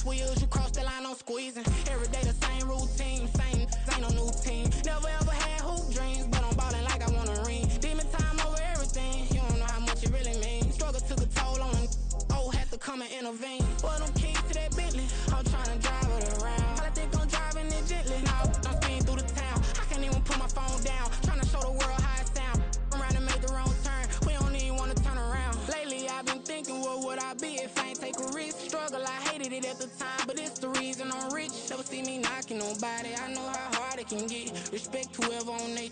wheels, you cross the line, I'm squeezing. Every day the same routine, same ain't no new team. Never ever had hoop dreams, but I'm ballin' like I want a ring. Demon time over everything, you don't know how much it really means. Struggle took a toll on them, had to come and intervene. Boy, them keys to that Bentley, I'm tryna drive it around. I think I'm driving it gently, now I'm speeding through the town. I can't even put my phone down, tryna show the world how it sound. Around and make the wrong turn, we don't even wanna turn around. Lately I've been thinking, what would I be if I ain't take a risk? Struggle, I hated it at the time, but it's the reason I'm rich. Never see me knocking nobody, I know how hard it can get. Respect whoever on they,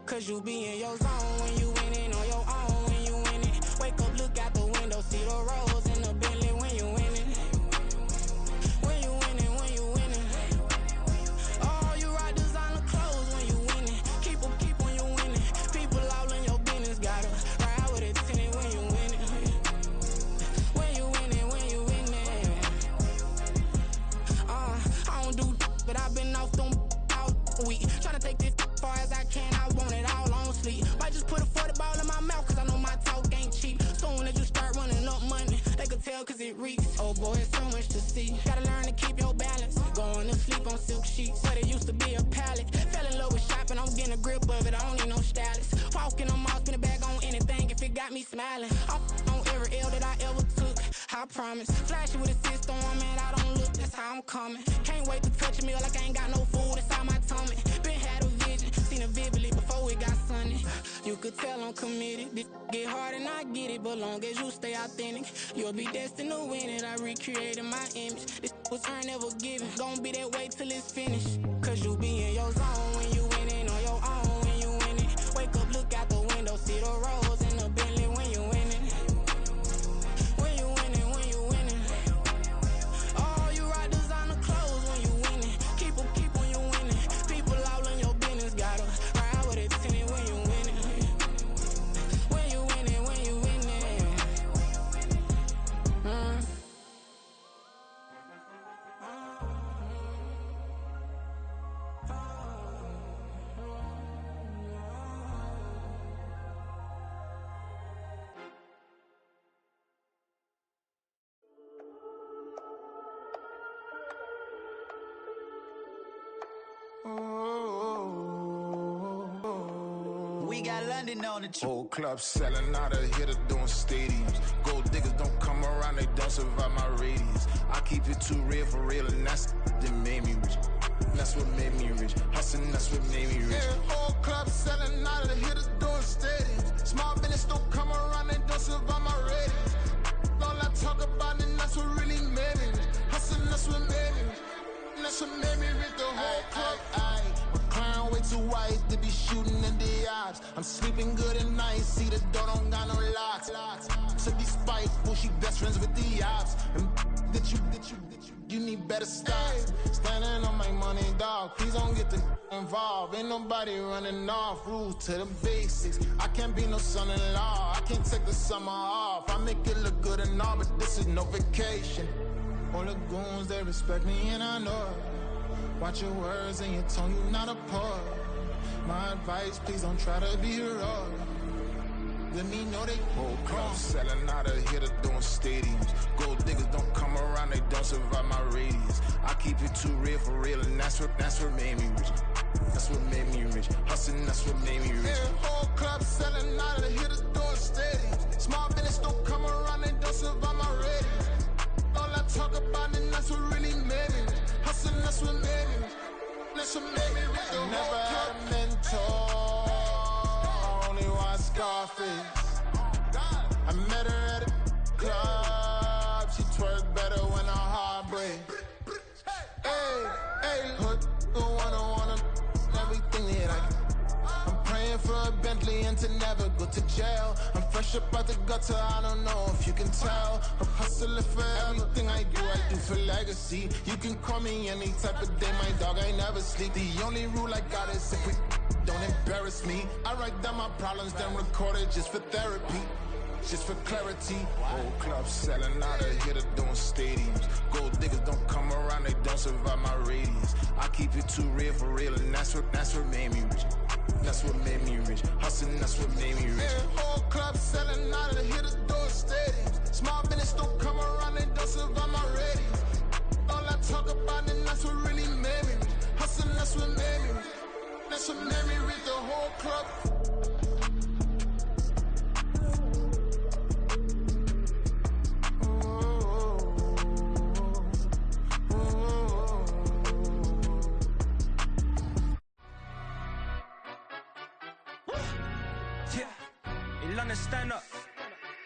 cause you be in your zone when you winning on your own when you winning. Wake up, look out the window, see the rose in the Bentley when you winning. When you winning, when you winning. Oh, you rock designer clothes when you winning. Keep when you winning. People all in your business, gotta ride with it tinted when you winning. When you winning, when you winning. I don't do, but I've been off them all week. Tryna take this far as I can, I want it all on sleep. Might just put a 40 ball in my mouth, cause I know my talk ain't cheap. Soon as you start running up money, they could tell cause it reeks. Oh boy, it's so much to see. Gotta learn to keep your balance. Going to sleep on silk sheets, but it used to be a pallet. Fell in love with shopping, I'm getting a grip of it, I don't need no stylist. Walking on mall, spin a bag on anything if it got me smiling. I'm on every L that I ever took, I promise. Flashy with a system, man, I don't look, that's how I'm coming. Can't wait to touch a meal like I ain't got no food inside my tummy. Been had a vision, seen it vividly before it got sunny. You could tell I'm committed. This get hard and I get it, but long as you stay authentic, you'll be destined to win it. I recreated my image. This was earned, never given. Gonna be that way till it's finished. Cause you be in your zone when you winning on your own when you winning. Wake up, look out the window, see the rose in the Bentley when you winning. When you winning, when you winning. Oh, you rock designer clothes when you winning. Keep when you winning. People all in your business, gotta ride with it tinted when you winning. When you winning, when you winning. We got London on the trip. Whole club selling out of here to doing stadiums. Gold diggers don't come around, they don't survive my radius. I keep it too real for real, and that's that made me rich. That's what made me rich. Hustling, that's what made me rich. Yeah, whole club selling out of here to doing stadiums. Small business don't come around, they don't survive my radius. All I talk about it, that's what really made me rich. Hustling, that's what made me rich. That's what made me rich. The whole club. McLaren way too white to be shooting in the ops. I'm sleeping good at night, see the door don't got no locks. To be spiteful, she best friends with the ops. And that you need better stocks. Standing on my money, dog, please don't get involved. Ain't nobody running off, rules to the basics. I can't be no son-in-law, I can't take the summer off. I make it look good and all, but this is no vacation. All the goons, they respect me and I know it. Watch your words and your tone, you not a poet. My advice, please don't try to be heroic. Let me know they whole club selling out of here to doing stadiums. Gold diggers don't come around, they don't survive my radius. I keep it too real for real, and that's what made me rich. That's what made me rich. Hustling, that's what made me rich. Yeah, whole club selling out of here to doing stadiums. Small business don't come around, they don't survive my radius. All I talk about it, that's what really made me rich. Hustling, that's what made me rich. That's what made me rich. I never had a mentor, only one Scarface. I met her at a club, she twerk better when her heart breaks. Hey, hood, wanna everything that I can. I'm praying for a Bentley and to never go to jail. I'm fresh up out the gutter, I don't know if you can tell. I'm hustling for everything I do for legacy. You can call me any type of day, my dog, I never sleep. The only rule I got is if we don't embarrass me. I write down my problems, then record it just for therapy. Just for clarity. Whole club selling out of here to doing stadiums. Gold diggers don't come around, they don't survive my radius. I keep it too real for real, and that's what made me rich. That's what made me rich. Hustling, that's what made me rich. Yeah, whole club selling out of here to doing stadiums. Small business don't come around, they don't survive my radius. All talk about it, that's what really made me. Hustling, that's what made me. That's what made me read the whole club. Stand up.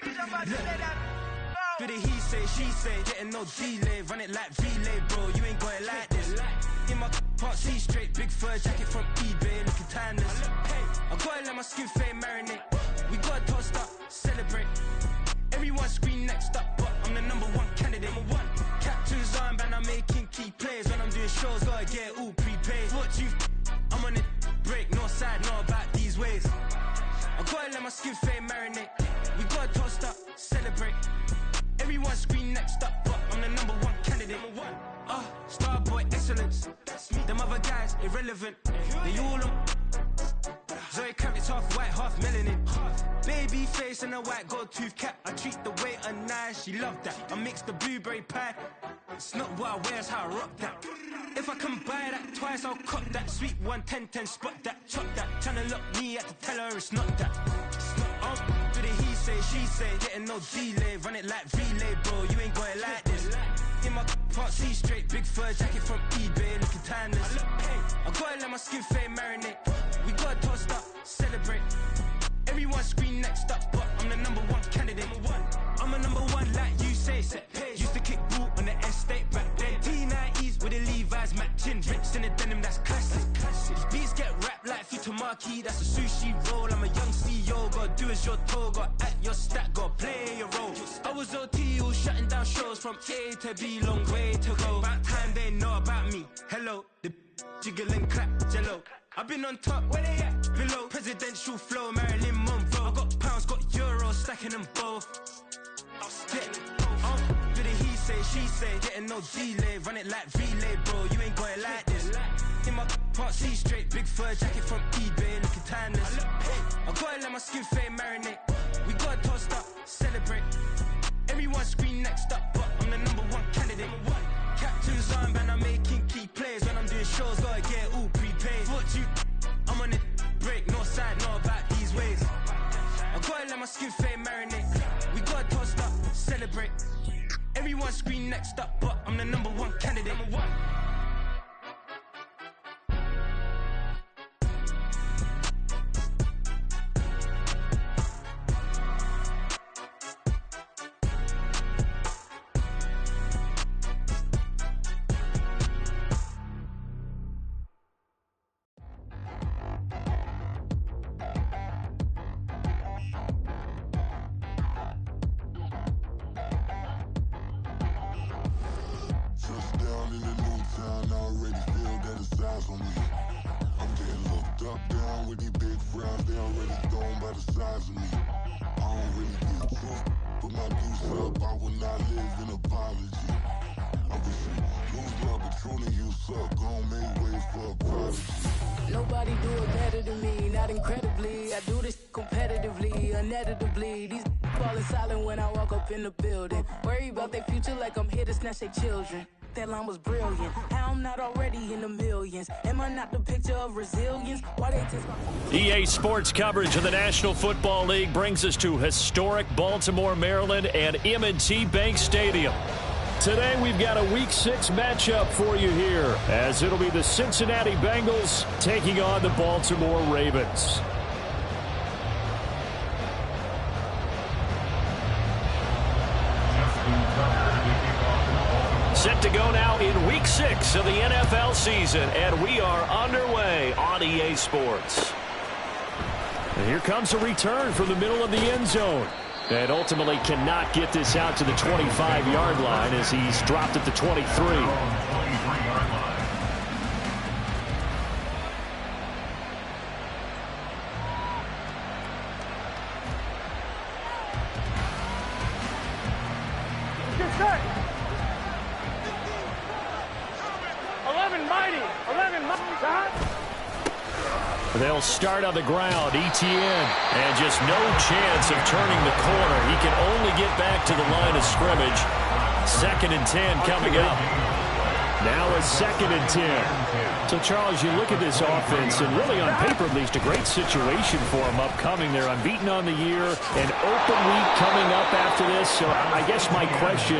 Do the he say, she say, getting no delay, run it like relay, bro. You ain't got it like this. In my can't see straight, big fur jacket from eBay, looking timeless. I gotta let my skin fade marinate. We gotta toast up, celebrate. Everyone scream next up, but I'm the #1 candidate. Captain's armband, I'm making key plays. When I'm doing shows, gotta get all prepaid. What you I'm on it, break, no side, not about these ways. I gotta let my skin fade marinate. We gotta toast up, celebrate. Everyone scream next up, but I'm the #1 candidate. Starboy excellence. Them other guys irrelevant. They all on. Zoe Kravitz half white, half melanin. Baby face and a white gold tooth cap. I treat the waiter nice, she love that. I mix the blueberry pie. It's not what I wear, it's how I rock that. If I can buy that twice, I'll cut that. Sweet 110, spot that, chop that. Tryna lock me, I have to tell her it's not that. Do the he say, she say, getting no delay, run it like relay, bro. You ain't got it like this. In my can't see straight, big fur jacket from eBay, looking timeless. I gotta let my skin fade marinate. We gotta toast up, celebrate. Everyone scream next up, but I'm the #1 candidate. I'm a #1 like you say. Used to kick ball on the estate back then. T90s with the Levi's matching. Rips in the denim, that's classic. These beats get wrapped like Futamaki, that's a sushi roll. I'm a young CEO, gotta do as you're told. Gotta act your stat, gotta play your role. I was OT, all shutting down shows from A to B, long way to go. About time they know about me. Hello, the jiggle and clap, jello. I've been on top, where they at? Below, presidential flow, Marilyn Monroe. I got pounds, got euros, stacking them both. Do the he say, she say, getting no delay, run it like relay, bro. You ain't got it like this. In my can't see straight, big fur jacket from eBay, looking timeless. I gotta let my skin fade marinate. We gotta toast up, celebrate. Everyone scream next up, but I'm the #1 candidate. Captain's armband, I'm making key plays. When I'm doing shows, gotta get all prepaid. What you I'm on it, break, no side, not about these ways. I gotta let my skin fade marinate. We gotta toast up, celebrate. Everyone scream next up, but I'm the #1 candidate. Nobody do it better than me, not incredibly. I do this competitively, uneditably. These falling silent when I walk up in the building. Worry about their future like I'm here to snatch their children. That line was brilliant. How I'm not already in the millions? Am I not the picture of resilience? Why they just EA Sports coverage of the National Football League brings us to historic Baltimore, Maryland and M&T Bank Stadium. Today we've got a Week 6 matchup for you here, as it'll be the Cincinnati Bengals taking on the Baltimore Ravens. Set to go now in Week 6 of the NFL season, and we are underway on EA Sports. And here comes a return from the middle of the end zone. And ultimately cannot get this out to the 25-yard line as he's dropped at the 23. They'll start on the ground. Etienne, and just no chance of turning the corner. He can only get back to the line of scrimmage. 2nd and 10 coming up. Now a 2nd and 10. So, Charles, you look at this offense, and really on paper, at least, a great situation for them upcoming. They're unbeaten on the year, an open week coming up after this. So I guess my question,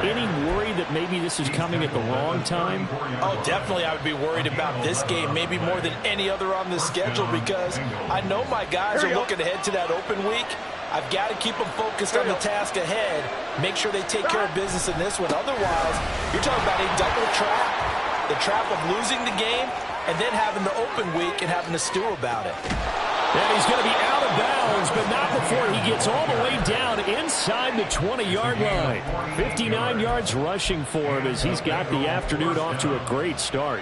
any worry that maybe this is coming at the wrong time? Oh, definitely I would be worried about this game, maybe more than any other on the schedule, because I know my guys are looking ahead to that open week. I've got to keep them focused on the task ahead, make sure they take care of business in this one. Otherwise, you're talking about a double trap, the trap of losing the game and then having the open week and having to stew about it. And he's going to be out of bounds, but not before he gets all the way down inside the 20-yard line. 59 yards rushing for him as he's got the afternoon off to a great start.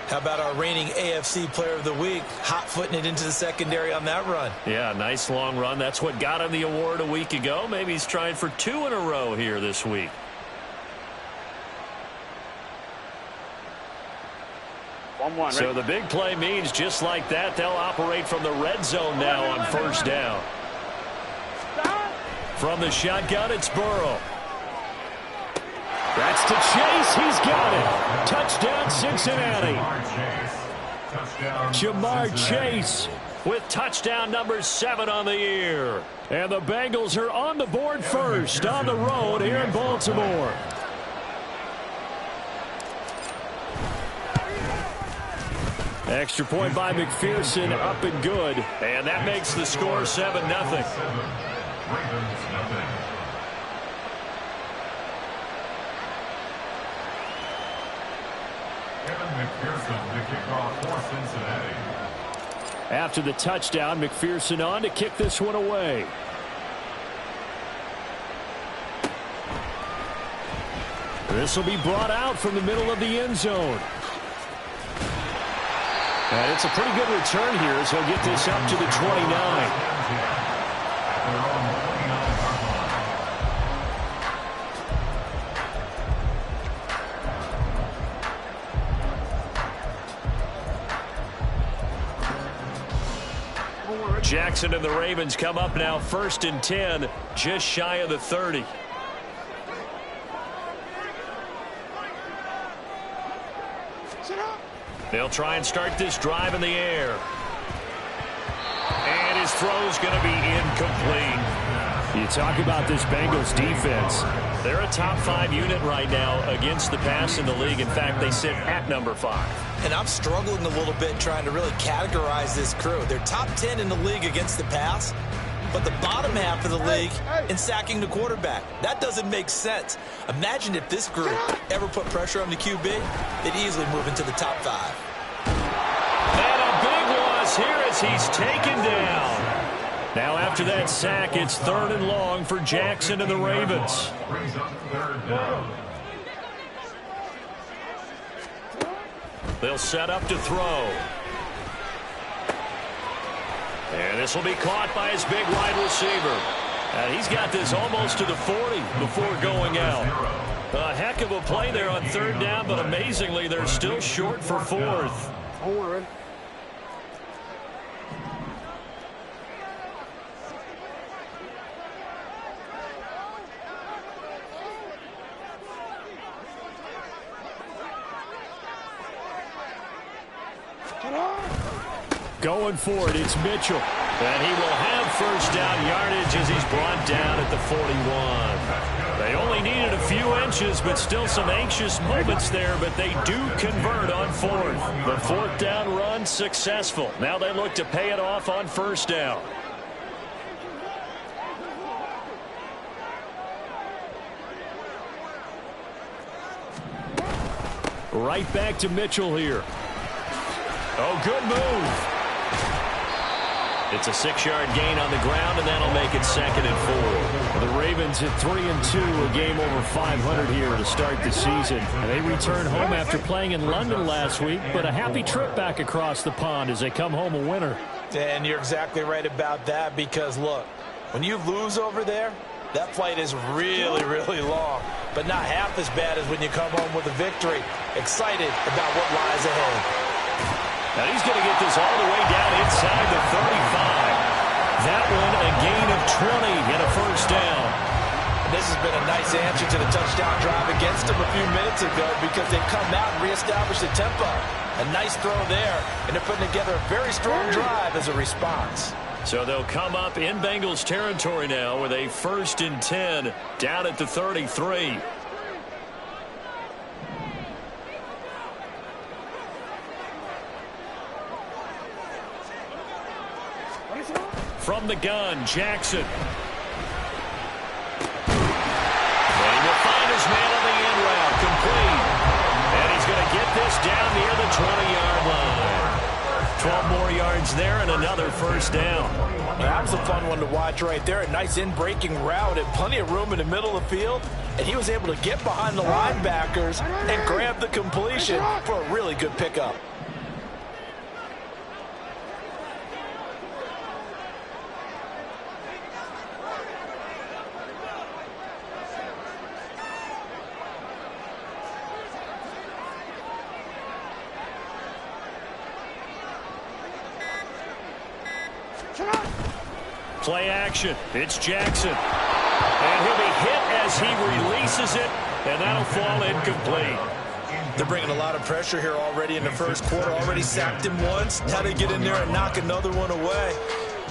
How about our reigning AFC Player of the Week, hot-footing it into the secondary on that run? Yeah, nice long run. That's what got him the award a week ago. Maybe he's trying for 2 in a row here this week. So the big play means just like that, they'll operate from the red zone now on 1st down. From the shotgun, it's Burrow. That's to Chase. He's got it. Touchdown, Cincinnati. Jamar Chase with touchdown number 7 on the year. And the Bengals are on the board first on the road here in Baltimore. Extra point by McPherson, up and good. And that makes the score 7-0. After the touchdown, McPherson on to kick this one away. This will be brought out from the middle of the end zone. And it's a pretty good return here as he'll get this up to the 29. Jackson and the Ravens come up now 1st and 10, just shy of the 30. They'll try and start this drive in the air. And his throw's going to be incomplete. You talk about this Bengals defense. They're a top 5 unit right now against the pass in the league. In fact, they sit at number 5. And I'm struggling a little bit trying to really categorize this crew. They're top 10 in the league against the pass, but the bottom half of the league in sacking the quarterback. That doesn't make sense. Imagine if this group ever put pressure on the QB, they'd easily move into the top 5. And a big loss here as he's taken down. Now after that sack, it's 3rd and long for Jackson and the Ravens. They'll set up to throw. And this will be caught by his big wide receiver. And he's got this almost to the 40 before going out. A heck of a play there on 3rd down, but amazingly, they're still short for 4th. Going for it, it's Mitchell. And he will have 1st down yardage as he's brought down at the 41. They only needed a few inches, but still some anxious moments there, but they do convert on 4th. The 4th down run successful. Now they look to pay it off on 1st down. Right back to Mitchell here. Oh, good move. It's a 6-yard gain on the ground, and that'll make it 2nd and 4. The Ravens at 3-2, a game over 500 here to start the season. And they return home after playing in London last week, but a happy trip back across the pond as they come home a winner. And you're exactly right about that because, look, when you lose over there, that flight is really, really long, but not half as bad as when you come home with a victory. Excited about what lies ahead. Now he's going to get this all the way down inside the 35. That one a gain of 20 and a 1st down. This has been a nice answer to the touchdown drive against them a few minutes ago because they've come out and reestablished the tempo. A nice throw there, and they're putting together a very strong drive as a response. So they'll come up in Bengals territory now with a 1st and 10 down at the 33. From the gun, Jackson. And he will find his man on the end route, complete. And he's going to get this down near the 20-yard line. 12 more yards there and another 1st down. That was a fun one to watch right there. A nice in-breaking route and plenty of room in the middle of the field. And he was able to get behind the linebackers and grab the completion for a really good pickup. Play action. It's Jackson. And he'll be hit as he releases it, and that'll fall incomplete. They're bringing a lot of pressure here already in the first quarter. Already sacked him once. Now they get in there and knock another one away.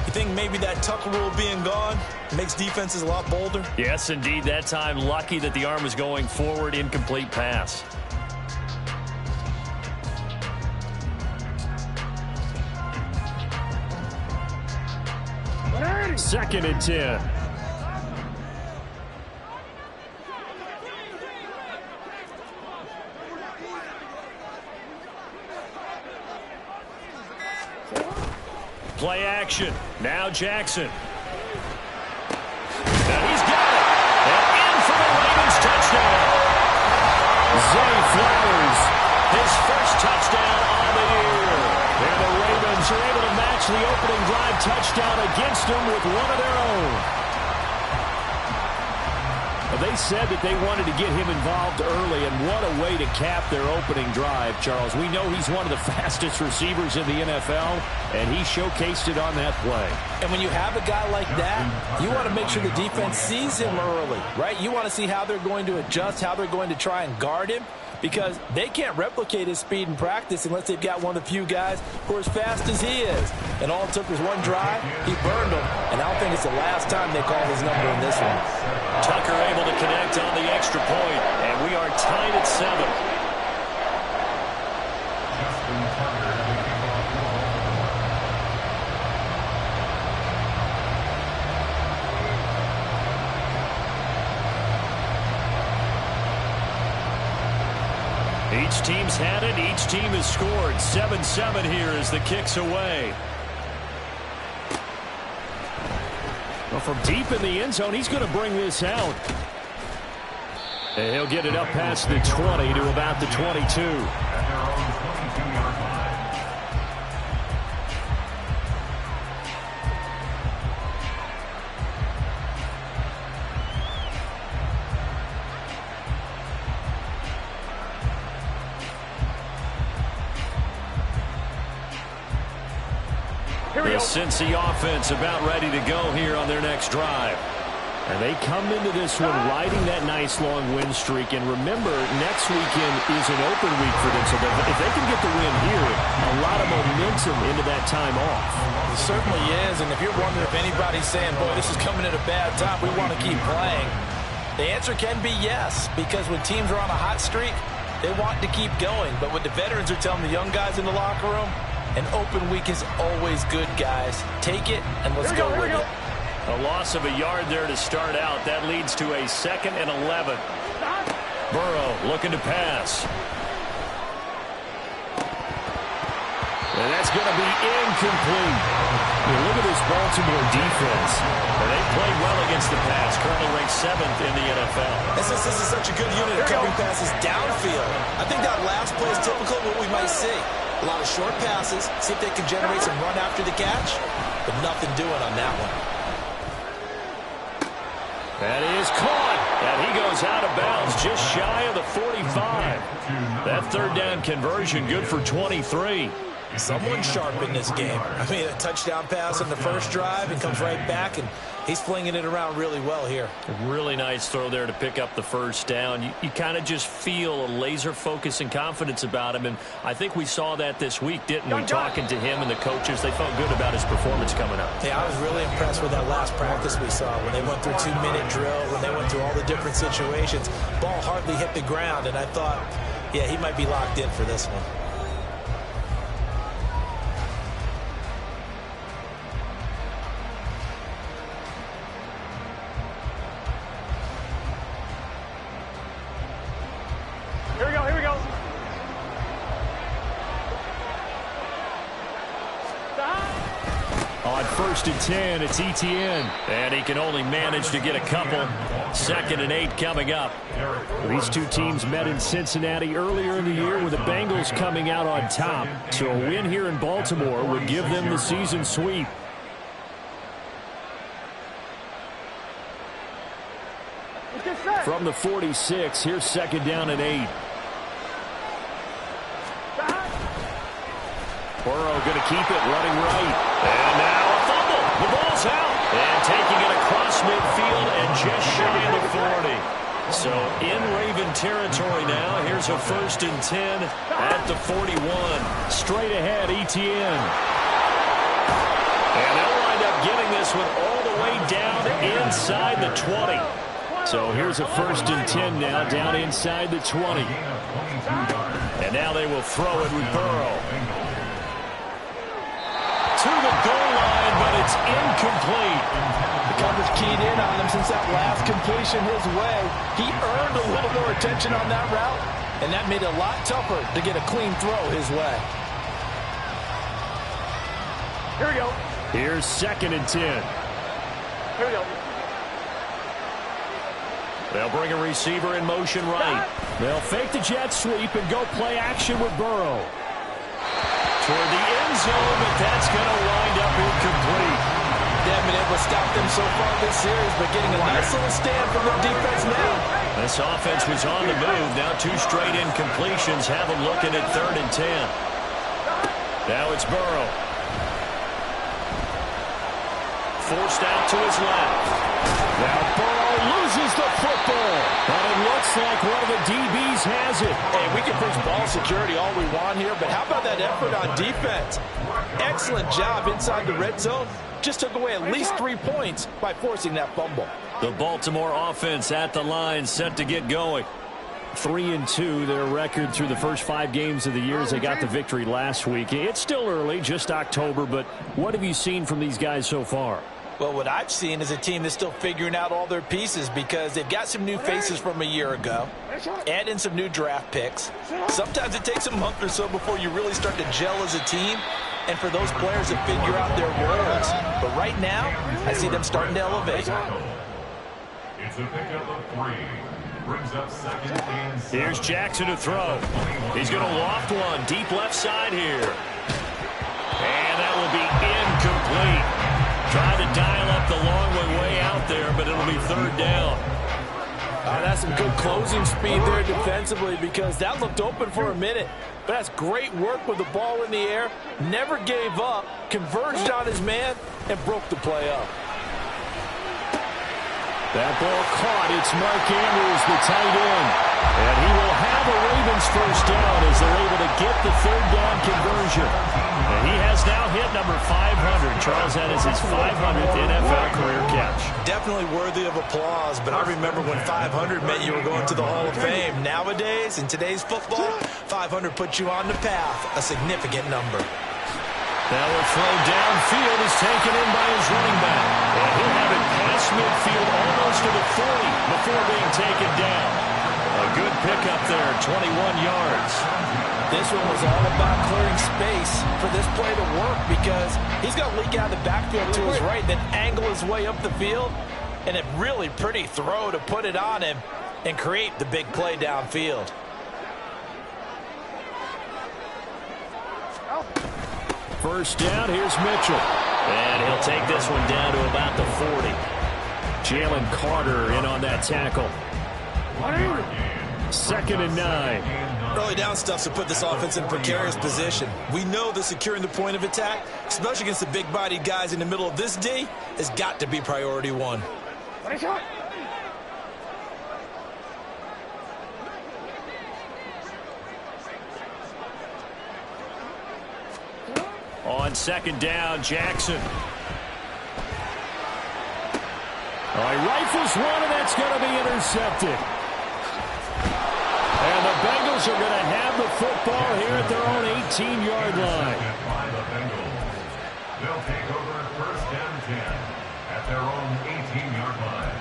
You think maybe that Tucker rule being gone makes defenses a lot bolder? Yes, indeed. That time, lucky that the arm was going forward. Incomplete pass. Second and 10. Play action. Now Jackson. And he's got it. And in for the Ravens touchdown. Zay Flowers, his first touchdown on the year. And the Ravens are able to match the opening drive touchdown against them with one of their own. Well, they said that they wanted to get him involved early, and what a way to cap their opening drive, Charles. We know he's one of the fastest receivers in the NFL, and he showcased it on that play. And when you have a guy like that, you want to make sure the defense sees him early, right? You want to see how they're going to adjust, how they're going to try and guard him, because they can't replicate his speed in practice unless they've got one of the few guys who are as fast as he is. And all it took was one drive. He burned them, and I don't think it's the last time they call his number in this one. Tucker able to connect on the extra point, and we are tied at 7. Each team's had it. Each team has scored. 7-7 here as the kick's away. Well, from deep in the end zone, he's going to bring this out. And he'll get it up past the 20 to about the 22. The Cincy offense about ready to go here on their next drive. And they come into this one riding that nice long win streak. And remember, next weekend is an open week for them. So if they can get the win here, a lot of momentum into that time off. It certainly is. And if you're wondering if anybody's saying, boy, this is coming at a bad time, we want to keep playing, the answer can be yes. Because when teams are on a hot streak, they want to keep going. But what the veterans are telling the young guys in the locker room, an open week is always good, guys. Take it, and let's go with it. A loss of a yard there to start out. That leads to a 2nd and 11. Burrow looking to pass. And that's going to be incomplete. Look at this Baltimore defense. They played well against the pass. Currently ranked 7th in the NFL. This is such a good unit of covering passes downfield. I think that last play is typical of what we might see. A lot of short passes, see if they can generate some run after the catch, but nothing doing on that one. That is caught, and he goes out of bounds just shy of the 45. That 3rd down conversion good for 23. Someone sharp in this game. I mean, a touchdown pass on the first drive and comes right back and He's flinging it around really well here. A really nice throw there to pick up the first down. You kind of just feel a laser focus and confidence about him, and I think we saw that this week, didn't we? Talking to him and the coaches, they felt good about his performance coming up. Yeah, I was really impressed with that last practice we saw when they went through 2-minute drill, when they went through all the different situations. Ball hardly hit the ground, and I thought, yeah, he might be locked in for this one. Here we go. On 1st and 10, it's ETN. And he can only manage to get a couple. 2nd and 8 coming up. These two teams met in Cincinnati earlier in the year with the Bengals coming out on top. So a win here in Baltimore would give them the season sweep. From the 46, here's 2nd down and 8. Burrow going to keep it, running right. And now a fumble. The ball's out. And taking it across midfield and just shy of the 40. So in Raven territory now. Here's a 1st and 10 at the 41. Straight ahead, ETN. And they'll wind up getting this one all the way down inside the 20. So here's a 1st and 10 now, down inside the 20. And now they will throw it with Burrow. To the goal line, but it's incomplete. The coverage keyed in on him since that last completion his way. He earned a little more attention on that route, and that made it a lot tougher to get a clean throw his way. Here we go. Here's 2nd and 10. Here we go. They'll bring a receiver in motion right. They'll fake the jet sweep and go play action with Burrow. Toward the end zone, but that's going to wind up incomplete. They haven't been able to stop them so far this series, but getting a nice little stand from their defense now. This offense was on the move. Now 2 straight incompletions have them looking at 3rd and 10. Now it's Burrow. Forced out to his left. Now Burrow loses the football. But it looks like one of the DBs has it. Hey, we can preach ball security all we want here, but how about that effort on defense? Excellent job inside the red zone. Just took away at least 3 points by forcing that fumble. The Baltimore offense at the line, set to get going. 3-2, their record through the first 5 games of the year as they got the victory last week. It's still early, just October, but what have you seen from these guys so far? Well, what I've seen is a team that's still figuring out all their pieces because they've got some new faces from a year ago, add in some new draft picks. Sometimes it takes a month or so before you really start to gel as a team and for those players to figure out their roles. But right now, I see them starting to elevate. It's a pickup of 3. Brings up 2nd and 7. Here's Jackson to throw. He's going to loft one deep left side here. And that will be incomplete. Tried to dial up the long way out there, but it'll be 3rd down. That's some good closing speed there defensively because that looked open for a minute. But that's great work with the ball in the air. Never gave up, converged on his man, and broke the play up. That ball caught. It's Mark Andrews, the tight end. And he will have a Ravens 1st down as they're able to get the 3rd down conversion. And he has now hit number 500. Charles, that is his 500th NFL career catch. Definitely worthy of applause, but I remember when 500 meant you were going to the Hall of Fame. Nowadays, in today's football, 500 puts you on the path, a significant number. Now a throw downfield is taken in by his running back. And he'll have it past midfield almost to the 40 before being taken down. A good pickup there, 21 yards. This one was all about clearing space for this play to work because he's going to leak out of the backfield to his right, then angle his way up the field. And a really pretty throw to put it on him and create the big play downfield. First down, here's Mitchell. And he'll take this one down to about the 40. Jalen Carter in on that tackle. 2nd and 9. Early down stuffs to put this offense in a precarious position. We know that securing the point of attack, especially against the big-bodied guys in the middle of this D, has got to be priority one. On second down, Jackson. He rifles one, and that's going to be intercepted. And the Bengals are going to have the football here at their own 18-yard line. They'll take over first down 10 at their own 18-yard line.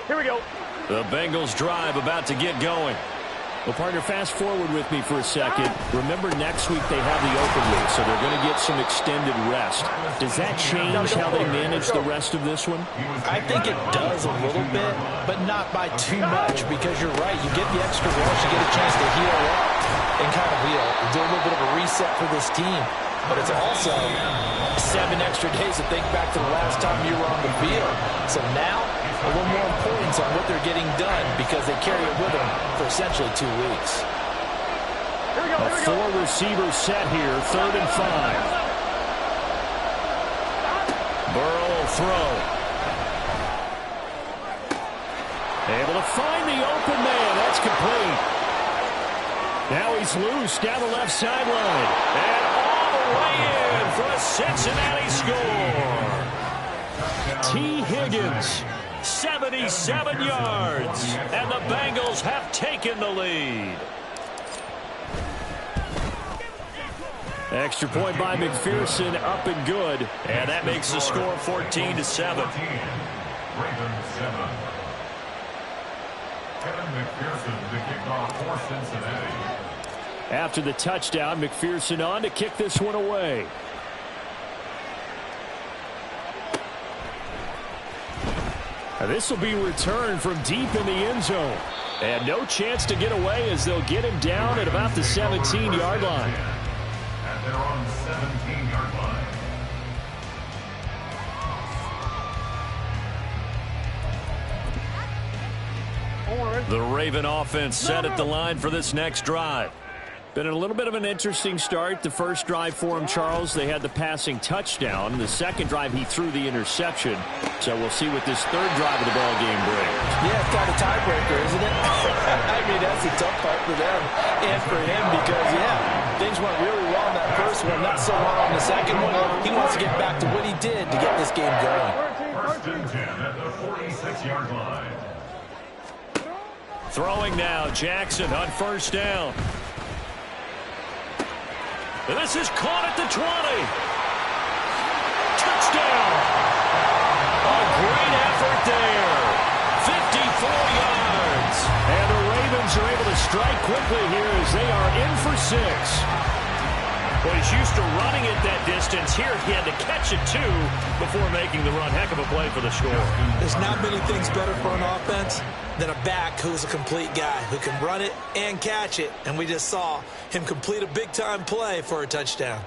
Here we go. The Bengals drive about to get going. Well, partner, fast forward with me for a second. Remember, next week they have the open week, so they're going to get some extended rest. Does that change how they manage the rest of this one? I think it does a little bit, but not by too much, because you're right. You get the extra rest, you get a chance to heal up and kind of do a little bit of a reset for this team. But it's also 7 extra days to think back to the last time you were on the field. So now, a little more importance on what they're getting done because they carry it with them for essentially 2 weeks. A 4-receiver set here, 3rd and 5. Burrow will throw. Able to find the open man. That's complete. Now he's loose down the left sideline. And all the way in for a Cincinnati score. T. Higgins. 77 yards, and the Bengals have taken the lead. Extra point by McPherson, up and good, and that makes the score 14-7. Ravens 7. Kevin McPherson to kick off for Cincinnati. After the touchdown, McPherson on to kick this one away. This will be returned from deep in the end zone. And no chance to get away as they'll get him down at about the 17-yard line. At their own 17-yard line. The Raven offense set at the line for this next drive. Been a little bit of an interesting start. The first drive for him, Charles, they had the passing touchdown. The second drive, he threw the interception. So we'll see what this third drive of the ball game brings. Yeah, it's kind of a tiebreaker, isn't it? I mean, that's the tough part for them and for him because, yeah, things went really well in that first one, not so well on the second one. He wants to get back to what he did to get this game going. First and 10 at the 46-yard line. Throwing now, Jackson on first down. This is caught at the 20. Touchdown. A great effort there. 54 yards. And the Ravens are able to strike quickly here as they are in for 6. Well, he's used to running it that distance. Here he had to catch it, too, before making the run. Heck of a play for the score. There's not many things better for an offense than a back who's a complete guy who can run it and catch it. And we just saw him complete a big-time play for a touchdown.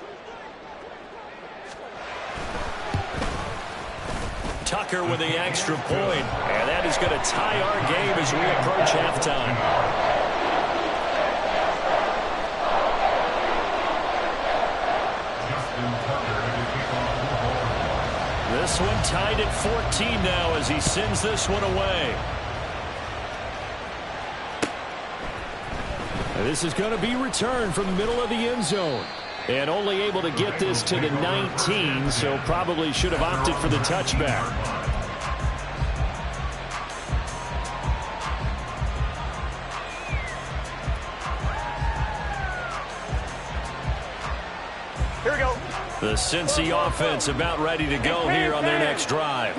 Tucker with the extra point. And that is going to tie our game as we approach halftime. This one tied at 14 now as he sends this one away. This is going to be returned from the middle of the end zone. And only able to get this to the 19, so probably should have opted for the touchback. Here we go. The Cincy offense about ready to go here on their next drive.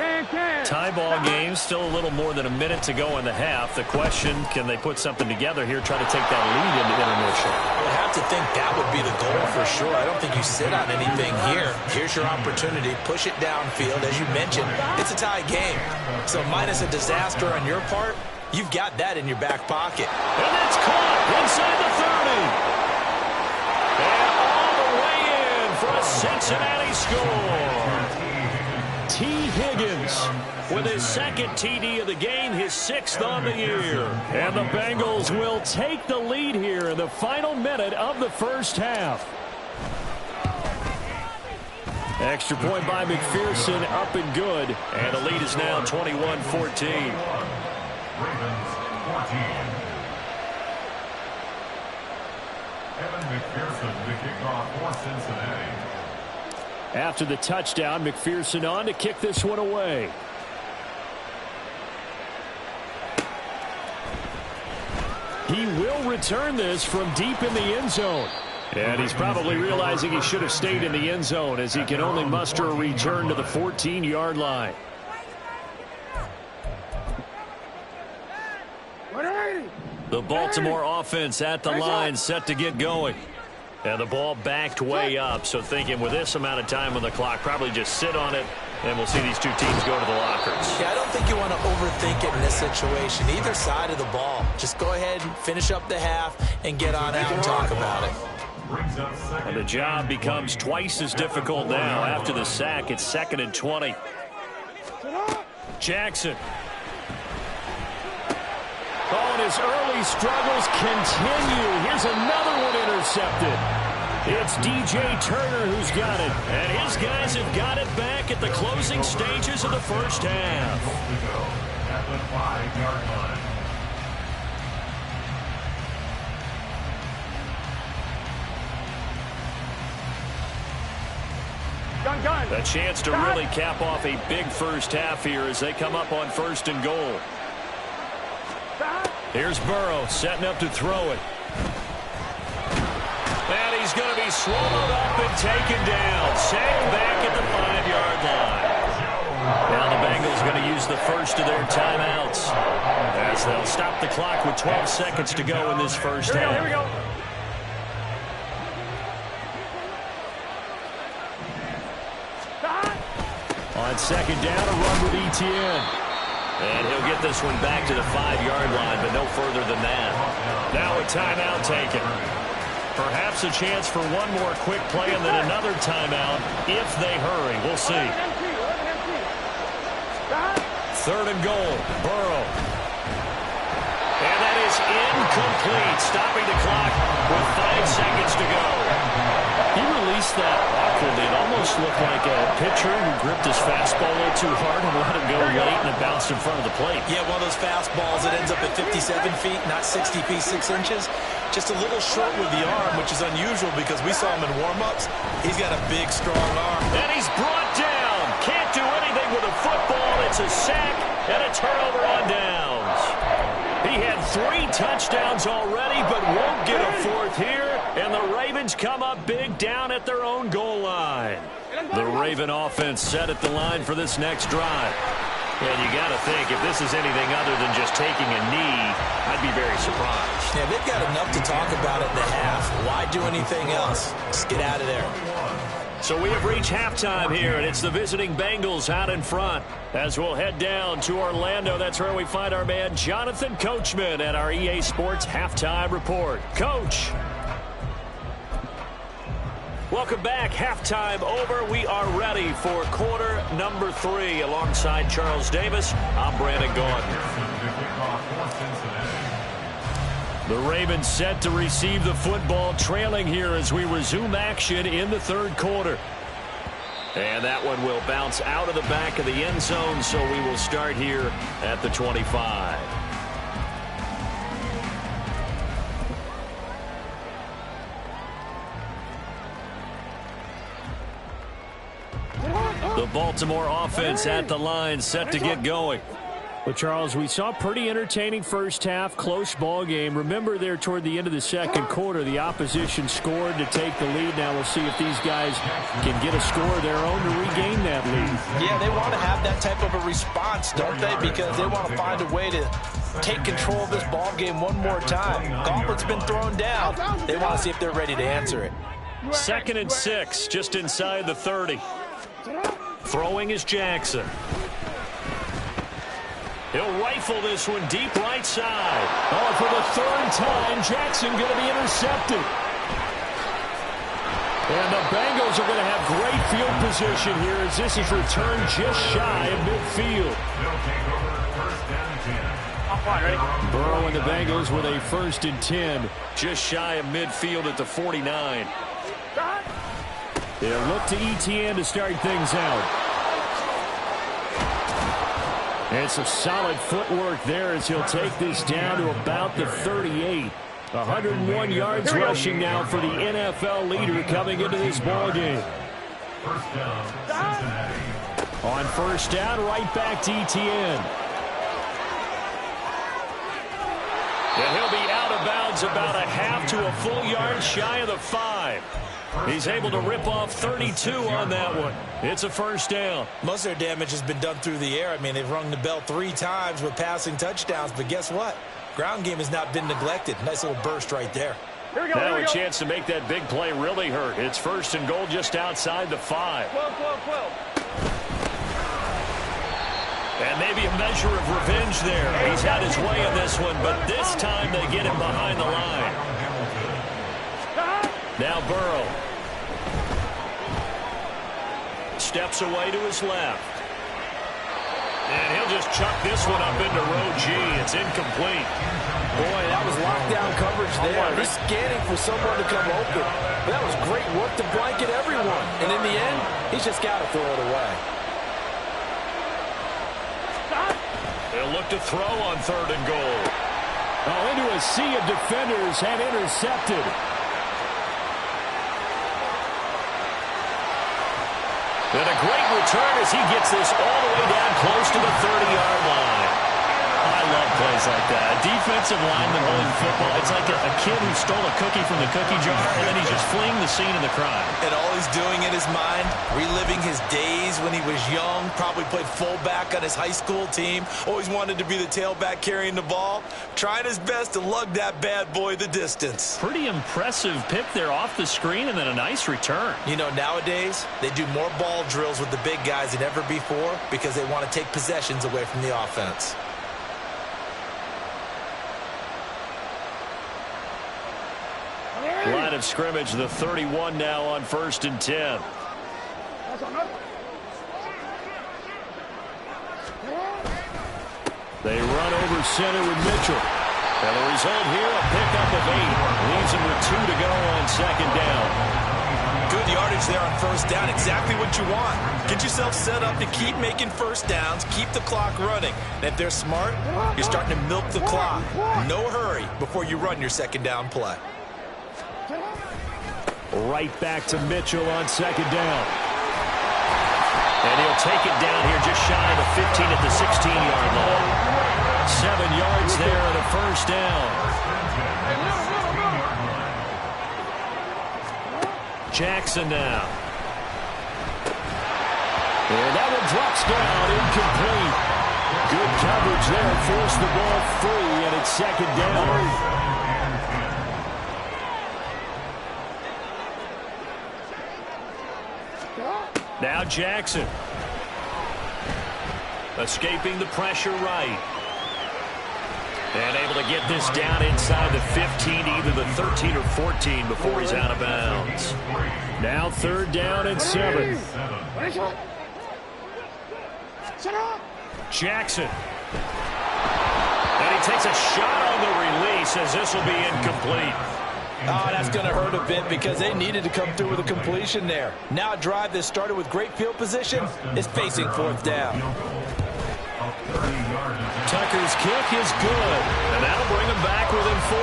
Tie ball game, still a little more than a minute to go in the half. The question, can they put something together here, try to take that lead into intermission? I have to think that would be the goal for sure. I don't think you sit on anything here. Here's your opportunity. Push it downfield. As you mentioned, it's a tie game. So minus a disaster on your part, you've got that in your back pocket. And that's caught inside the 30. And all the way in for a Cincinnati score. T. Higgins. Jones with his second TD of the game, his 6th on the year. And the Bengals will take the lead here in the final minute of the first half. Extra point by McPherson, up and good. And the lead is now 21-14. Ravens 14. Evan McPherson, the kickoff for Cincinnati. After the touchdown, McPherson on to kick this one away. He will return this from deep in the end zone. And he's probably realizing he should have stayed in the end zone as he can only muster a return to the 14-yard line. The Baltimore offense at the line, set to get going. And the ball backed way up, so thinking with this amount of time on the clock, probably just sit on it, and we'll see these two teams go to the lockers. Yeah, I don't think you want to overthink it in this situation. Either side of the ball. Just go ahead and finish up the half and get on out and talk about it. And the job becomes twice as difficult now. After the sack, it's 2nd and 20. Jackson. Oh, and his early struggles continue. Here's another one intercepted. It's DJ Turner who's got it. And his guys have got it back at the closing stages of the first half. At the 5-yard line. A chance to really cap off a big first half here as they come up on 1st and goal. Here's Burrow setting up to throw it. And he's going to be swallowed up and taken down. Sacked back at the 5-yard line. Now the Bengals going to use the first of their timeouts as they'll stop the clock with 12 seconds to go in this first half. Here we go. On 2nd down, a run with Etienne. And he'll get this one back to the 5-yard line, but no further than that. Now a timeout taken. Perhaps a chance for one more quick play and then another timeout if they hurry. We'll see. 3rd and goal. Burrow. And that is incomplete. Stopping the clock with 5 seconds to go. He released that awkwardly. It almost looked like a pitcher who gripped his fastball a little too hard and let it go late, and it bounced in front of the plate. Yeah, one of those fastballs that ends up at 57 feet, not 60 feet, 6 inches. Just a little short with the arm, which is unusual because we saw him in warm-ups. He's got a big, strong arm. And he's brought down. Can't do anything with a football. It's a sack and a turnover on downs. He had 3 touchdowns already, but won't get a 4th here. And the Ravens come up big down at their own goal line. The Raven offense set at the line for this next drive. And you got to think, if this is anything other than just taking a knee, I'd be very surprised. Yeah, they've got enough to talk about it in the half. Why do anything else? Just get out of there. So we have reached halftime here, and it's the visiting Bengals out in front. As we'll head down to Orlando, that's where we find our man Jonathan Coachman at our EA Sports Halftime Report. Coach. Welcome back. Halftime over. We are ready for quarter number 3. Alongside Charles Davis, I'm Brandon Gordon. The Ravens set to receive the football, trailing here as we resume action in the 3rd quarter. And that one will bounce out of the back of the end zone, so we will start here at the 25. The Baltimore offense at the line, set to get going. Well, Charles, we saw a pretty entertaining first half, close ball game. Remember there toward the end of the 2nd quarter, the opposition scored to take the lead. Now we'll see if these guys can get a score of their own to regain that lead. Yeah, they want to have that type of a response, don't they? Because they want to find a way to take control of this ball game one more time. Gauntlet's been thrown down. They want to see if they're ready to answer it. 2nd and 6, just inside the 30. Throwing is Jackson. He'll rifle this one deep right side. Oh, for the 3rd time, Jackson going to be intercepted. And the Bengals are going to have great field position here as this is returned just shy of midfield. Burrow and the Bengals with a 1st and 10, just shy of midfield at the 49. They'll look to ETN to start things out. And some solid footwork there as he'll take this down to about the 38. 101 yards rushing now for the NFL leader coming into this ballgame. First down, Cincinnati. On 1st down, right back to ETN. And he'll be out of bounds about a half to a full yard shy of the 5. He's able to rip off 32 on that one. It's a 1st down. Most of their damage has been done through the air. I mean, they've rung the bell 3 times with passing touchdowns, but guess what? Ground game has not been neglected. Nice little burst right there. Now a chance to make that big play really hurt. It's 1st and goal just outside the 5. 12. And maybe a measure of revenge there. He's had his way in this one, but this time they get him behind the line. Now Burrow. Steps away to his left. And he'll just chuck this one up into row G. It's incomplete. Boy, that was lockdown coverage there. He's scanning for someone to come open. That was great work to blanket everyone. And in the end, he's just got to throw it away. They'll look to throw on 3rd and goal. Oh, into a sea of defenders and intercepted. And a great return as he gets this all the way down close to the 30-yard line. I love plays like that. A defensive lineman holding football. It's like a kid who stole a cookie from the cookie jar, and then he's just fleeing the scene of the crime. And all he's doing in his mind, reliving his days when he was young, probably played fullback on his high school team, always wanted to be the tailback carrying the ball, trying his best to lug that bad boy the distance. Pretty impressive pick there off the screen, and then a nice return. You know, nowadays, they do more ball drills with the big guys than ever before because they want to take possessions away from the offense. Line of scrimmage, the 31 now on 1st and 10. They run over center with Mitchell. And the result here, a pickup of 8. Leaves him with 2 to go on 2nd down. Good yardage there on 1st down. Exactly what you want. Get yourself set up to keep making 1st downs, keep the clock running. And if they're smart, you're starting to milk the clock. No hurry before you run your 2nd down play. Right back to Mitchell on 2nd down. And he'll take it down here just shy of the 15 at the 16-yard line. 7 yards there and a 1st down. Jackson now. And that one drops down, incomplete. Good coverage there, forced the ball free, and it's 2nd down. Now Jackson. Escaping the pressure right. And able to get this down inside the 15, either the 13 or 14 before he's out of bounds. Now 3rd down and 7. Jackson. And he takes a shot on the release as this will be incomplete. Oh, that's going to hurt a bit because they needed to come through with a completion there. Now a drive that started with great field position is facing 4th down. Tucker's kick is good, and that'll bring him back within 4.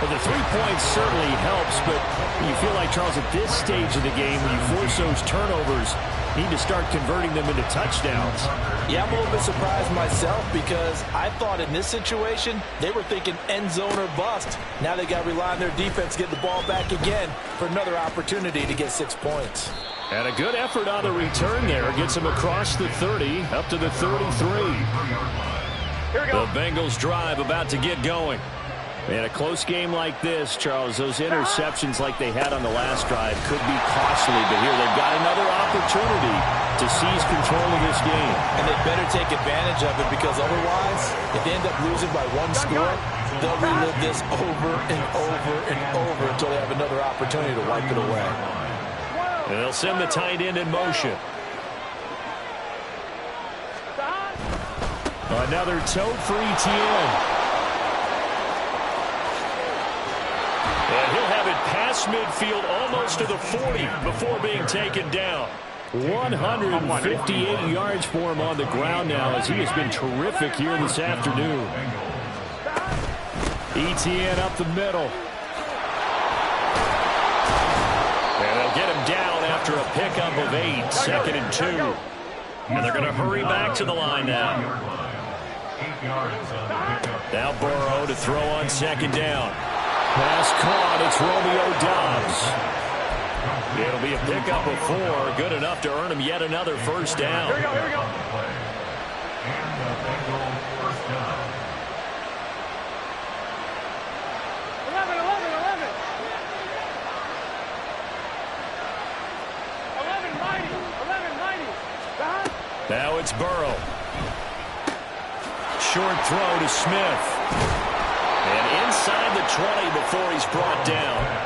Well, the 3 points certainly helps, but you feel like, Charles, at this stage of the game, when you force those turnovers, you need to start converting them into touchdowns. Yeah, I'm a little bit surprised myself because I thought in this situation, they were thinking end zone or bust. Now they got to rely on their defense to get the ball back again for another opportunity to get 6 points. And a good effort on the return there. Gets him across the 30, up to the 33. Here we go. The Bengals drive about to get going. In a close game like this, Charles, those interceptions like they had on the last drive could be costly, but here they've got another opportunity to seize control of this game. And they better take advantage of it because otherwise, if they end up losing by 1 score, they'll relive this over and over and over until they have another opportunity. opportunity to wipe it away. And they'll send the tight end in motion. Another tote for Etienne. And he'll have it past midfield almost to the 40 before being taken down. 158 yards for him on the ground now as he has been terrific here this afternoon. Etienne up the middle. And they'll get him down after a pickup of 8, 2nd and 2. And they're going to hurry back to the line now. Now Burrow to throw on 2nd down. Pass caught. It's Romeo Doubs. It'll be a pickup of 4. Good enough to earn him yet another first down. Here we go. And the Bengal first down. 11. 11, 90. Now it's Burrow. Short throw to Smith. And inside the 20 before he's brought down.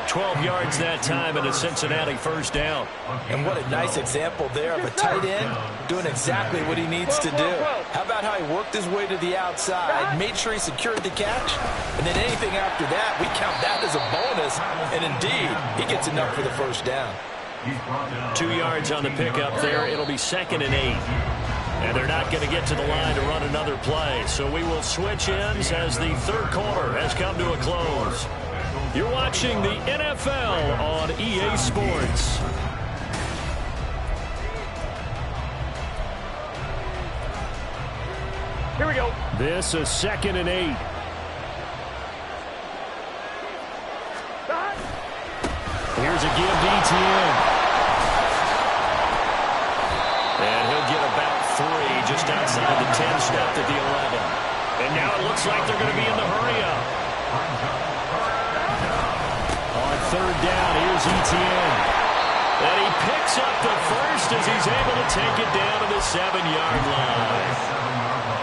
12 yards that time and a Cincinnati first down. And what a nice example there of a tight end doing exactly what he needs to do. How about how he worked his way to the outside, made sure he secured the catch, and then anything after that, we count that as a bonus. And indeed, he gets enough for the first down. 2 yards on the pickup there. It'll be 2nd and 8. And they're not going to get to the line to run another play. So we will switch ends as the third quarter has come to a close. You're watching the NFL on EA Sports. Here we go. This is 2nd and 8. Here's a give to Etienne. And he'll get about 3 just outside the 10, stepped at the 11. And now it looks like they're going to be in the hurry-up. On 3rd down, here's Etienne. And he picks up the first as he's able to take it down to the 7-yard line.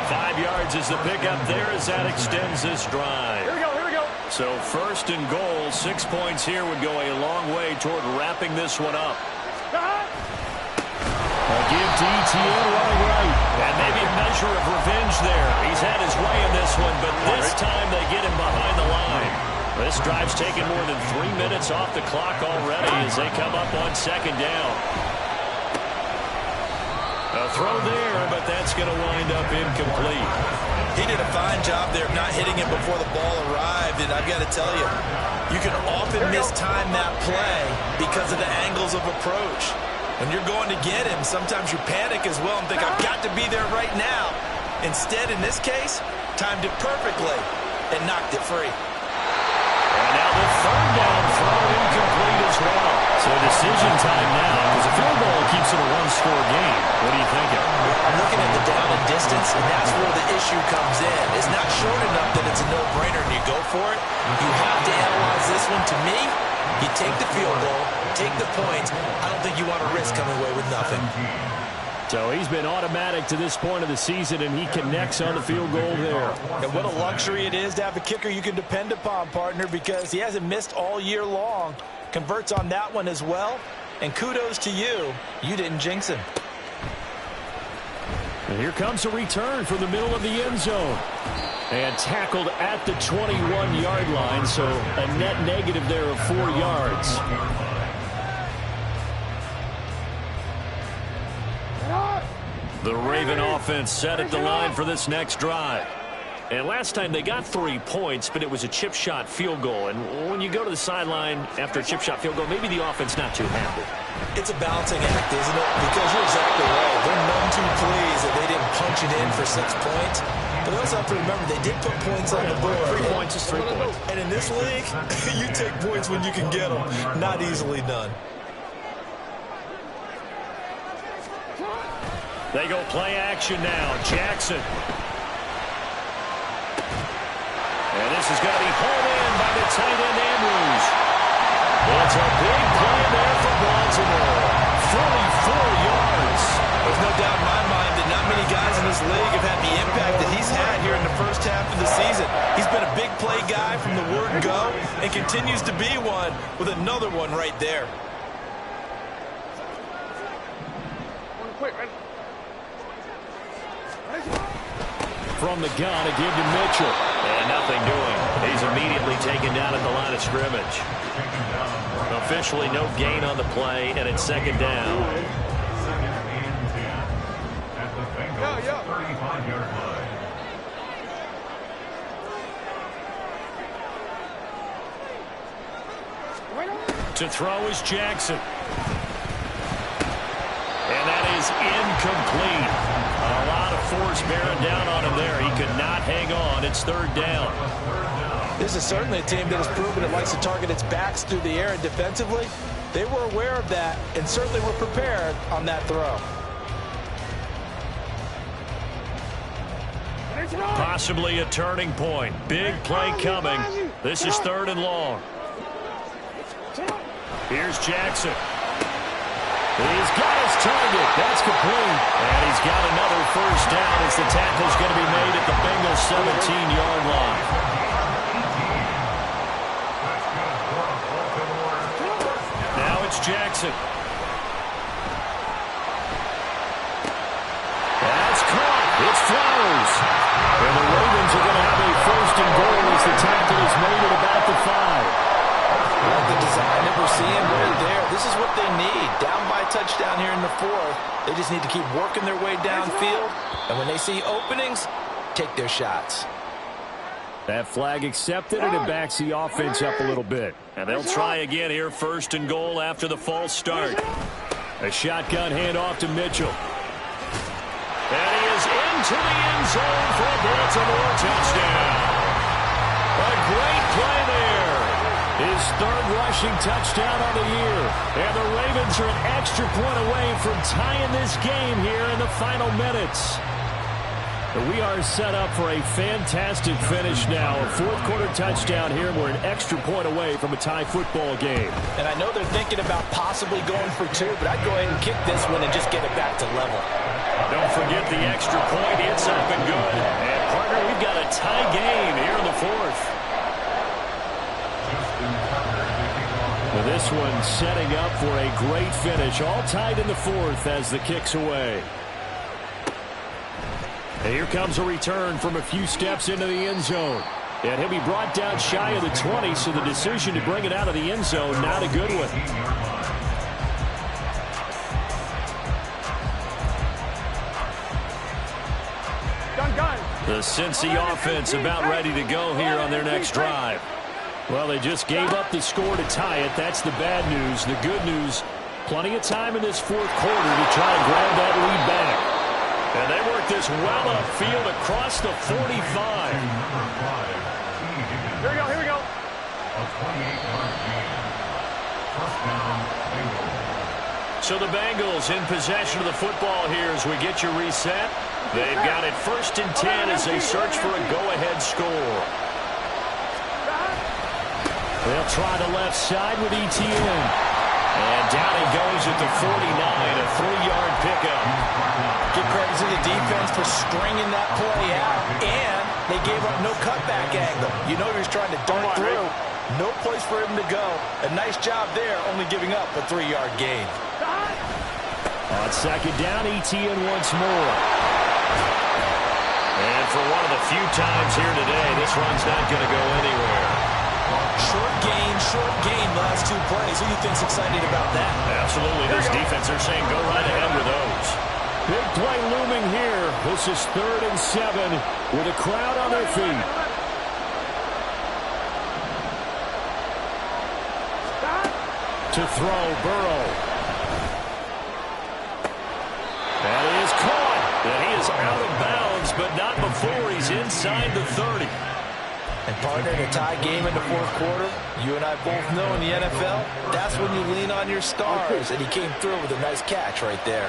5 yards is the pickup there as that extends this drive. Here we go. So 1st and goal, 6 points here would go a long way toward wrapping this one up. A give to Etienne running right. And maybe a measure of revenge there. He's had his way in this one, but this time they get him behind the line. This drive's taken more than 3 minutes off the clock already as they come up on 2nd down. A throw there, but that's going to wind up incomplete. He did a fine job there of not hitting it before the ball arrived, and I've got to tell you, you can often mistime that play because of the angles of approach. When you're going to get him, sometimes you panic as well and think, I've got to be there right now. Instead, in this case, timed it perfectly and knocked it free. And now the 3rd down throw incomplete as well. So decision time now, because a field goal keeps it a 1-score game. What are you thinking? I'm looking at the down and distance, and that's where the issue comes in. It's not short enough that it's a no-brainer and you go for it. You have to analyze this one. To me, you take the field goal, take the points. I don't think you want to risk coming away with nothing. So he's been automatic to this point of the season, and he connects on the field goal there. And what a luxury it is to have a kicker you can depend upon, partner, because he hasn't missed all year long. Converts on that one as well. And kudos to you. You didn't jinx him. And here comes a return from the middle of the end zone. And tackled at the 21-yard line, so a net negative there of 4 yards. The Raven offense set at the line for this next drive. And last time they got 3 points, but it was a chip shot field goal. And when you go to the sideline after a chip shot field goal, maybe the offense not too happy. It's a balancing act, isn't it? Because you're exactly right. They're none too pleased that they didn't punch it in for 6 points. But they also have to remember they did put points on the board. 3 points is 3 points. And in this league, you take points when you can get them. Not easily done. They go play action now. Jackson. And this is going to be pulled in by the tight end Andrews. It's a big play there for Baltimore. 44 yards. There's no doubt in my mind that not many guys in this league have had the impact that he's had here in the first half of the season. He's been a big play guy from the word go and continues to be one with another one right there. From the gun, a give to Mitchell. And nothing doing. He's immediately taken down at the line of scrimmage. Officially no gain on the play, and it's second down. Second and 10 at the Bengals 35-yard line. To throw is Jackson. And that is incomplete. A lot of force bearing down on him there. He could not hang on. It's third down. This is certainly a team that has proven it likes to target its backs through the air, and defensively, they were aware of that and certainly were prepared on that throw. Possibly a turning point. Big play coming. This is third and long. Here's Jackson. He's got his target. That's complete. And he's got another first down as the tackle's going to be made at the Bengals 17-yard line. Now it's Jackson. That's caught. It's Flowers. And the Ravens are going to have a first and goal as the tackle is made at about the 5. Like the design that we're seeing right there. This is what they need. Down by a touchdown here in the fourth. They just need to keep working their way downfield. And when they see openings, take their shots. That flag accepted, and it backs the offense up a little bit. And they'll try again here, first and goal after the false start. A shotgun handoff to Mitchell. And he is into the end zone for a Baltimore touchdown. A great play there. His third rushing touchdown on the year. And the Ravens are an extra point away from tying this game here in the final minutes. We are set up for a fantastic finish now. A fourth-quarter touchdown here. We're an extra point away from a tie football game. And I know they're thinking about possibly going for two, but I'd go ahead and kick this one and just get it back to level. Don't forget the extra point. It's up and good. And, partner, we've got a tie game here in the fourth. This one setting up for a great finish. All tied in the fourth as the kick's away. And here comes a return from a few steps into the end zone. And he'll be brought down shy of the 20, so the decision to bring it out of the end zone, not a good one. The Cincy offense about ready to go here on their next drive. Well, they just gave up the score to tie it. That's the bad news. The good news, plenty of time in this fourth quarter to try to grab that lead back. And they work this well upfield across the 45. Here we go, here we go. A 28-yard gain. First down, Bengals. So the Bengals in possession of the football here as we get you reset. They've got it first and 10 as they search for a go-ahead score. They'll try the left side with Etienne. And down he goes at the 49, a 3-yard pickup. Give credit to the defense for stringing that play out, and they gave up no cutback angle. You know he was trying to dart through. No place for him to go. A nice job there, only giving up a 3-yard gain. On second down, Etienne once more. And for one of the few times here today, this run's not going to go anywhere. Short gain, last two plays. Who do you think's excited about that? Absolutely. This defense, they're saying go right ahead with those. Big play looming here. This is 3rd and 7 with a crowd on their feet. To throw, Burrow. That is caught. And he is out of bounds, but not before he's inside the 30. And partner, in a tie game in the fourth quarter, you and I both know in the NFL, that's when you lean on your stars. And he came through with a nice catch right there.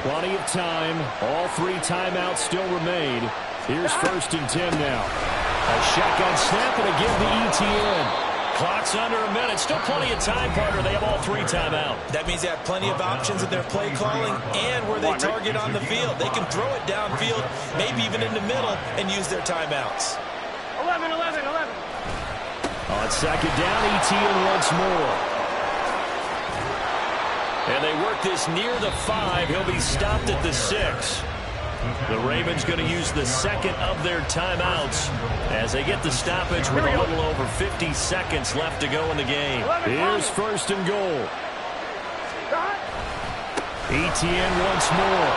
Plenty of time. All 3 timeouts still remain. Here's 1st and 10 now. A shotgun snap and a give to Etienne. Clock's under a minute. Still plenty of time, partner. They have all 3 timeouts. That means they have plenty of options in their play calling and where they target on the field. They can throw it downfield, maybe even in the middle, and use their timeouts. 11. On second down, ETN once more. And they work this near the 5. He'll be stopped at the 6. The Ravens going to use the second of their timeouts as they get the stoppage with a little over 50 seconds left to go in the game. Here's first and goal. ETN once more.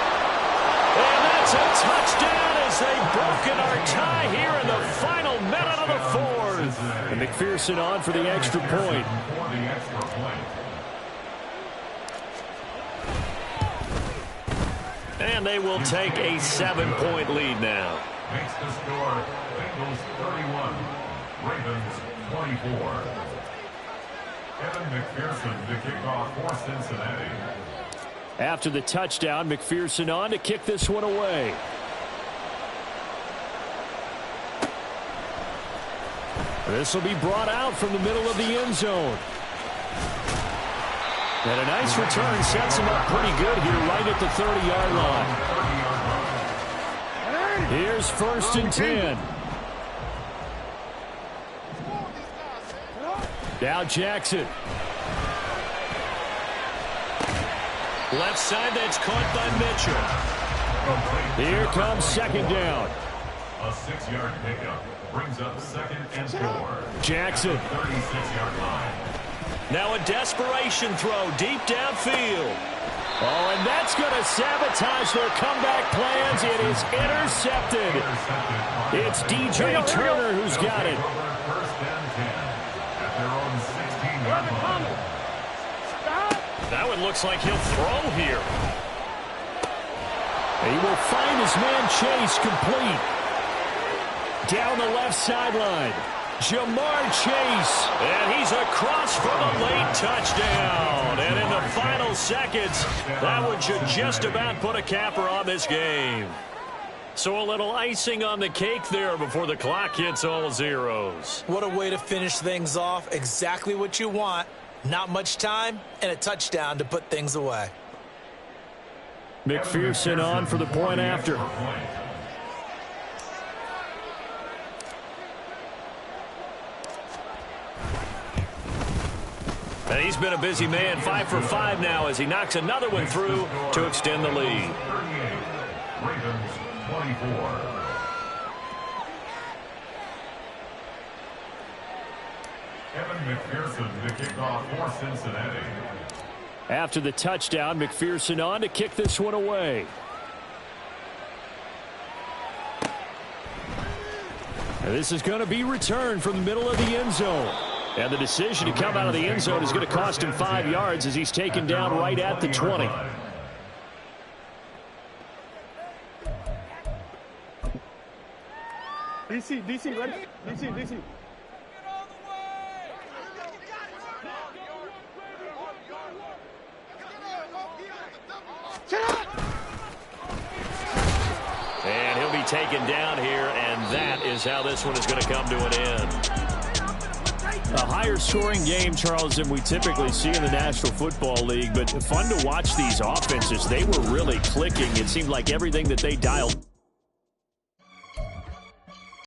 And that's a touchdown as they've broken our tie here in the final minute of the 4th. And McPherson on for the extra point. And they will take a 7-point lead now. Makes the score Bengals 31, Ravens 24. Evan McPherson to kick off for Cincinnati. After the touchdown, McPherson on to kick this one away. This will be brought out from the middle of the end zone. And a nice return sets him up pretty good here right at the 30-yard line. Here's first and 10. Now Jackson. Left side, that's caught by Mitchell. Here comes second down. A 6-yard pickup brings up second and 4. Jackson. 36-yard line. Now a desperation throw deep downfield. Oh, and that's going to sabotage their comeback plans. It is intercepted. It's DJ Turner who's got it. First and 10 at their own 16-yard line. That one looks like he'll throw here. He will find his man Chase complete. Down the left sideline. Jamar Chase, and he's across for the late touchdown. And in the final seconds, that one should just about put a capper on this game. So a little icing on the cake there before the clock hits all zeros. What a way to finish things off. Exactly what you want. Not much time and a touchdown to put things away. McPherson on for the point after. And he's been a busy man, 5 for 5 now as he knocks another one through to extend the lead. 38, Ravens 24. Evan McPherson to kick off for Cincinnati. After the touchdown, McPherson on to kick this one away. And this is going to be returned from the middle of the end zone. And the decision to come out of the end zone is going to cost him 5 yards as he's taken down right at the 20. DC, ready? DC. And he'll be taken down here, and that is how this one is going to come to an end. A higher scoring game, Charles, than we typically see in the National Football League, but fun to watch these offenses. They were really clicking. It seemed like everything that they dialed